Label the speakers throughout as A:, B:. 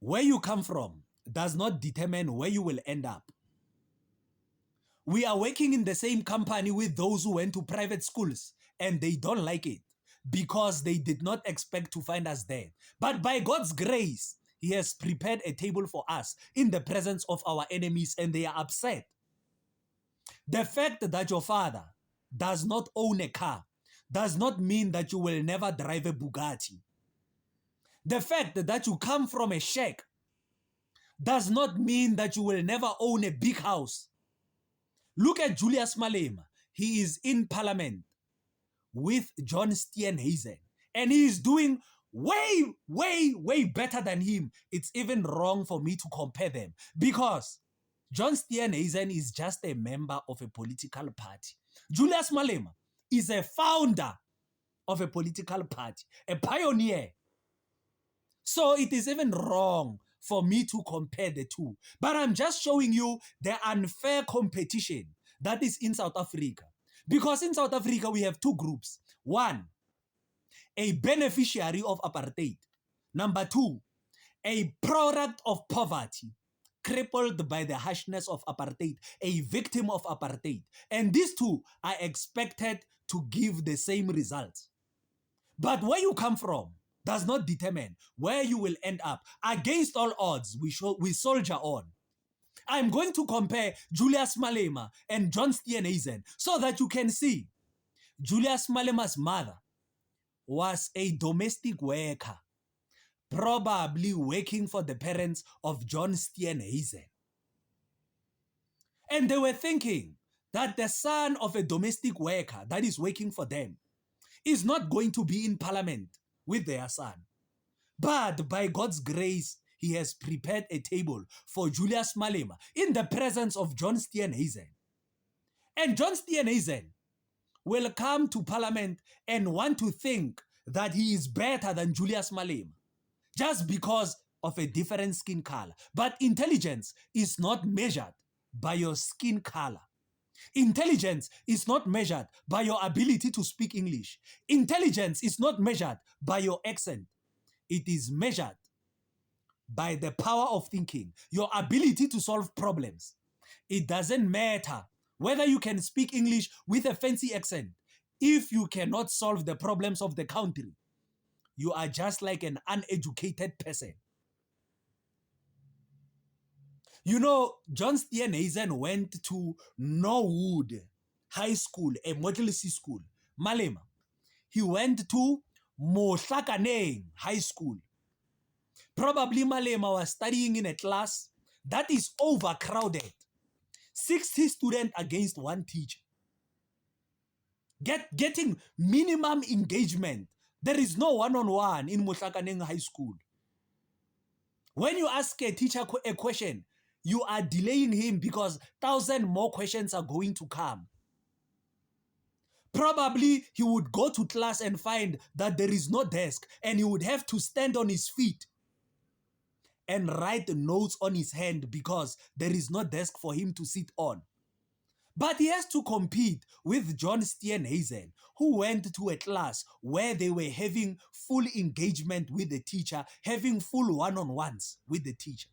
A: Where you come from does not determine where you will end up. We are working in the same company with those who went to private schools and they don't like it because they did not expect to find us there. But by God's grace, He has prepared a table for us in the presence of our enemies and they are upset. The fact that your father does not own a car does not mean that you will never drive a Bugatti. The fact that you come from a shack does not mean that you will never own a big house. Look at Julius Malema. He is in parliament with John Steenhuisen, and he is doing way better than him. It's even wrong for me to compare them because John Steenhuisen is just a member of a political party. Julius Malema is a founder of a political party, a pioneer. So it is even wrong for me to compare the two. But I'm just showing you the unfair competition that is in South Africa. Because in South Africa, we have two groups. One, a beneficiary of apartheid. Number two, a product of poverty, crippled by the harshness of apartheid, a victim of apartheid. And these two are expected to give the same results. But where you come from does not determine where you will end up. Against all odds, we soldier on. I'm going to compare Julius Malema and John Steenhuisen so that you can see Julius Malema's mother was a domestic worker, probably working for the parents of John Steenhuisen. And they were thinking that the son of a domestic worker that is working for them is not going to be in parliament with their son. But by God's grace, He has prepared a table for Julius Malema in the presence of John Steenhuisen. And John Steenhuisen will come to parliament and want to think that he is better than Julius Malema just because of a different skin color. But intelligence is not measured by your skin color. Intelligence is not measured by your ability to speak English. Intelligence is not measured by your accent. It is measured by the power of thinking, your ability to solve problems. It doesn't matter whether you can speak English with a fancy accent. If you cannot solve the problems of the country, you are just like an uneducated person. You know, John Steenhuisen went to Norwood High School, a Model C school. Malema, he went to Mohlakaneng High School. Probably Malema was studying in a class that is overcrowded. 60 students against one teacher. Getting minimum engagement. There is no one-on-one in Mohlakaneng High School. When you ask a teacher a question, you are delaying him because 1,000 more questions are going to come. Probably he would go to class and find that there is no desk and he would have to stand on his feet and write notes on his hand because there is no desk for him to sit on. But he has to compete with John Steenhuisen, who went to a class where they were having full engagement with the teacher, having full one-on-ones with the teacher.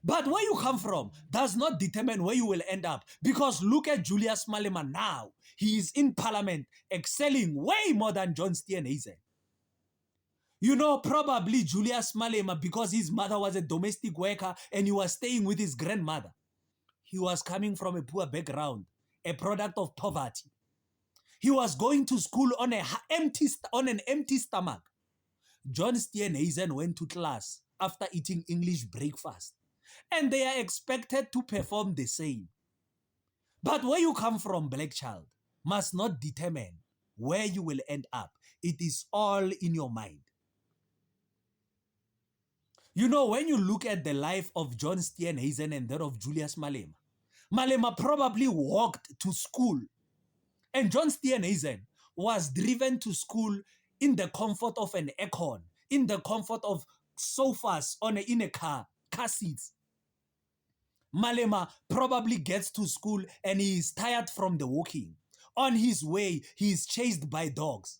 A: But where you come from does not determine where you will end up. Because look at Julius Malema now. He is in parliament, excelling way more than John Steenhuisen. You know, probably Julius Malema, because his mother was a domestic worker and he was staying with his grandmother. He was coming from a poor background, a product of poverty. He was going to school on an empty stomach. John Steenhuisen went to class after eating English breakfast. And they are expected to perform the same. But where you come from, black child, must not determine where you will end up. It is all in your mind. You know, when you look at the life of John Steenhuisen and that of Julius Malema, Malema probably walked to school. And John Steenhuisen was driven to school in the comfort of an aircon, in the comfort of sofas in a car seats. Malema probably gets to school and he is tired from the walking. On his way, he is chased by dogs.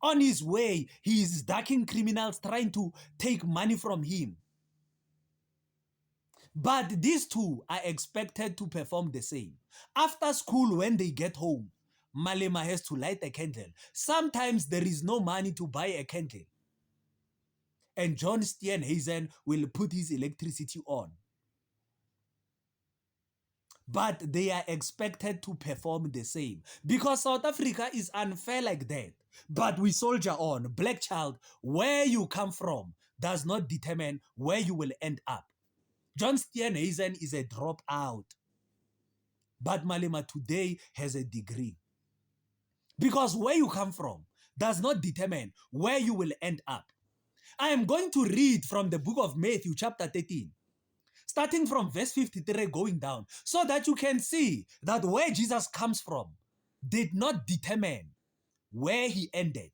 A: On his way, he is ducking criminals trying to take money from him. But these two are expected to perform the same. After school, when they get home, Malema has to light a candle. Sometimes there is no money to buy a candle. And John Steenhuisen will put his electricity on. But they are expected to perform the same. Because South Africa is unfair like that. But we soldier on. Black child, where you come from does not determine where you will end up. John Steenhuisen is a dropout. But Malema today has a degree. Because where you come from does not determine where you will end up. I am going to read from the book of Matthew chapter 13, starting from verse 53 going down, so that you can see that where Jesus comes from did not determine where he ended.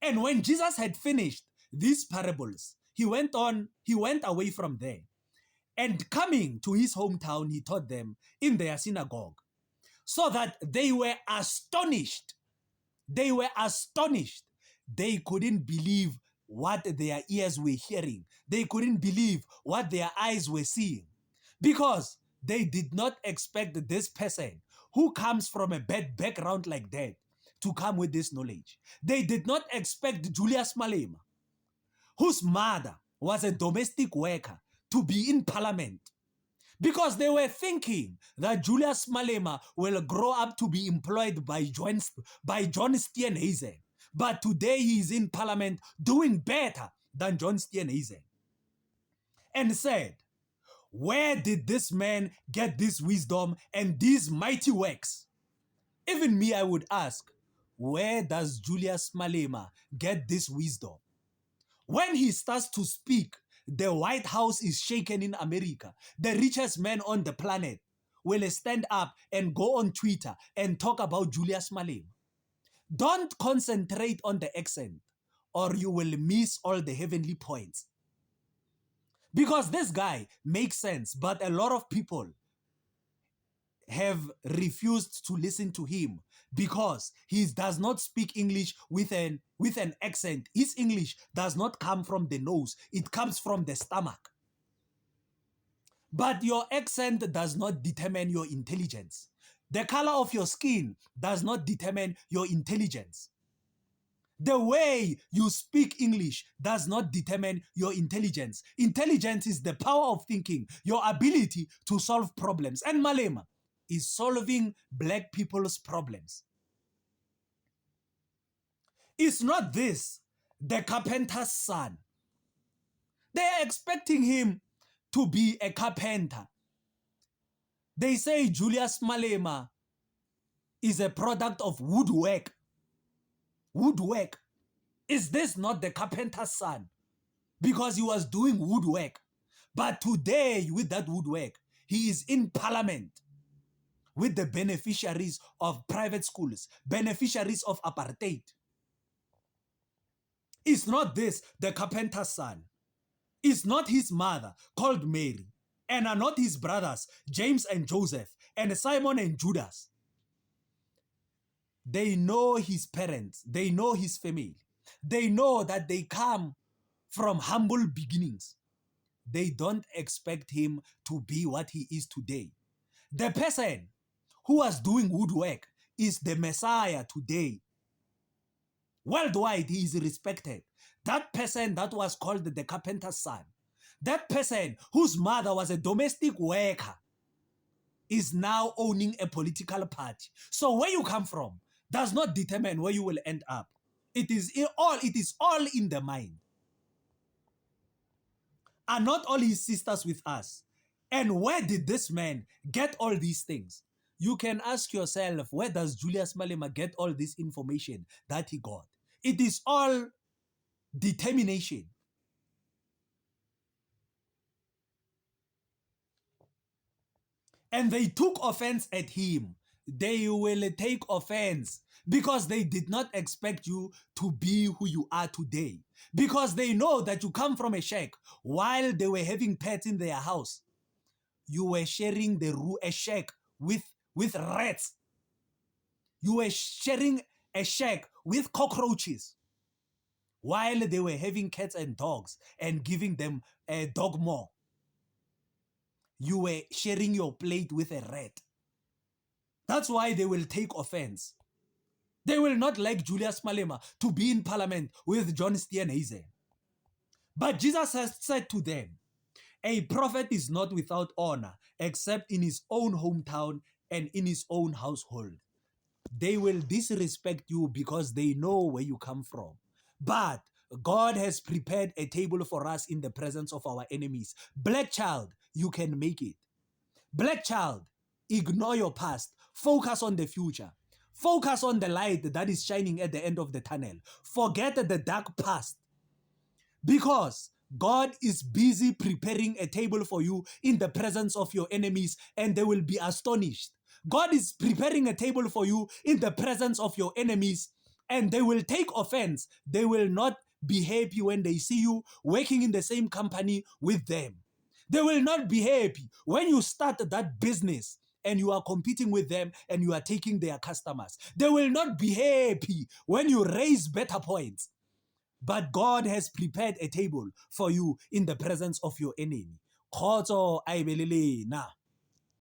A: And when Jesus had finished these parables, he went away from there. And coming to his hometown, he taught them in their synagogue, so that they were astonished. They were astonished. They couldn't believe what their ears were hearing. They couldn't believe what their eyes were seeing, because they did not expect this person who comes from a bad background like that to come with this knowledge. They did not expect Julius Malema, whose mother was a domestic worker, to be in parliament, because they were thinking that Julius Malema will grow up to be employed by John Steenhuisen. But today he is in parliament doing better than John Steenhuisen. And said, where did this man get this wisdom and these mighty works? Even me, I would ask, where does Julius Malema get this wisdom? When he starts to speak, the White House is shaken in America. The richest man on the planet will stand up and go on Twitter and talk about Julius Malema. Don't concentrate on the accent, or you will miss all the heavenly points. Because this guy makes sense, but a lot of people have refused to listen to him because he does not speak English with an accent. His English does not come from the nose, it comes from the stomach. But your accent does not determine your intelligence. The color of your skin does not determine your intelligence. The way you speak English does not determine your intelligence. Intelligence is the power of thinking, your ability to solve problems. And Malema is solving black people's problems. Is not this the carpenter's son? They are expecting him to be a carpenter. They say Julius Malema is a product of woodwork. Woodwork. Is this not the carpenter's son? Because he was doing woodwork. But today, with that woodwork, he is in parliament with the beneficiaries of private schools, beneficiaries of apartheid. Is not this the carpenter's son? Is not his mother called Mary? And are not his brothers James and Joseph and Simon and Judas? They know his parents. They know his family. They know that they come from humble beginnings. They don't expect him to be what he is today. The person who was doing woodwork is the Messiah today. Worldwide, he is respected. That person that was called the carpenter's son, that person whose mother was a domestic worker, is now owning a political party. So where you come from does not determine where you will end up. It is all in the mind. Are not all his sisters with us? And where did this man get all these things? You can ask yourself, where does Julius Malema get all this information that he got? It is all determination. And they took offense at him. They will take offense because they did not expect you to be who you are today. Because they know that you come from a shack while they were having pets in their house. You were sharing a shack with rats. You were sharing a shack with cockroaches while they were having cats and dogs and giving them a dog more. you were sharing your plate with a rat. That's why they will take offense. They will not like Julius Malema to be in parliament with John Steenhuisen. But Jesus has said to them, a prophet is not without honor except in his own hometown and in his own household. They will disrespect you because they know where you come from. But God has prepared a table for us in the presence of our enemies. Black child, you can make it. Black child, ignore your past. Focus on the future. Focus on the light that is shining at the end of the tunnel. Forget the dark past. Because God is busy preparing a table for you in the presence of your enemies, and they will be astonished. God is preparing a table for you in the presence of your enemies, and they will take offense. They will not be happy when they see you working in the same company with them. They will not be happy when you start that business and you are competing with them and you are taking their customers. They will not be happy when you raise better points. But God has prepared a table for you in the presence of your enemy. Khotso a ebelele na.